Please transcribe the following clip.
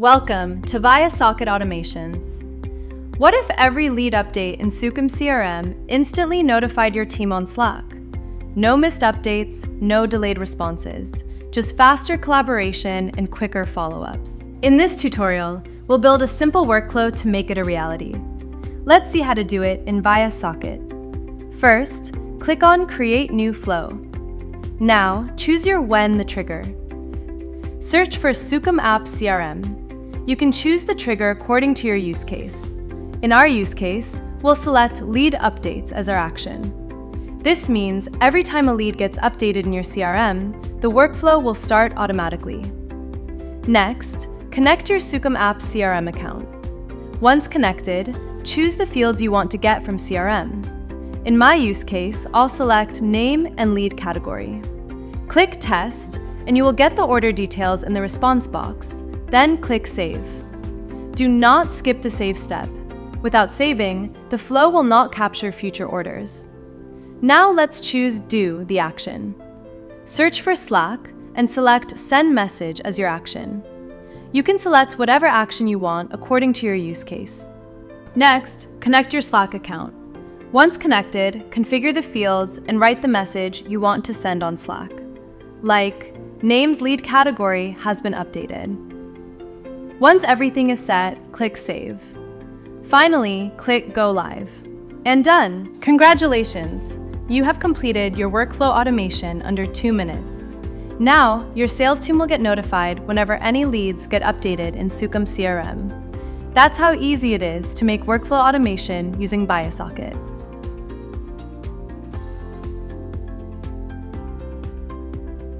Welcome to viaSocket Automations. What if every lead update in Sukam CRM instantly notified your team on Slack? No missed updates, no delayed responses, just faster collaboration and quicker follow-ups. In this tutorial, we'll build a simple workflow to make it a reality. Let's see how to do it in viaSocket. First, click on Create New Flow. Now, choose your when the trigger. Search for Sukam CRM. You can choose the trigger according to your use case. In our use case, we'll select Lead Updates as our action. This means every time a lead gets updated in your CRM, the workflow will start automatically. Next, connect your Sukam CRM account. Once connected, choose the fields you want to get from CRM. In my use case, I'll select Name and Lead Category. Click Test, and you will get the order details in the response box. Then click Save. Do not skip the save step. Without saving, the flow will not capture future orders. Now let's choose Do the action. Search for Slack and select Send Message as your action. You can select whatever action you want according to your use case. Next, connect your Slack account. Once connected, configure the fields and write the message you want to send on Slack. Like, Name's lead category has been updated. Once everything is set, click Save. Finally, click Go Live. And done! Congratulations! You have completed your workflow automation under 2 minutes. Now, your sales team will get notified whenever any leads get updated in Sukam CRM. That's how easy it is to make workflow automation using viaSocket.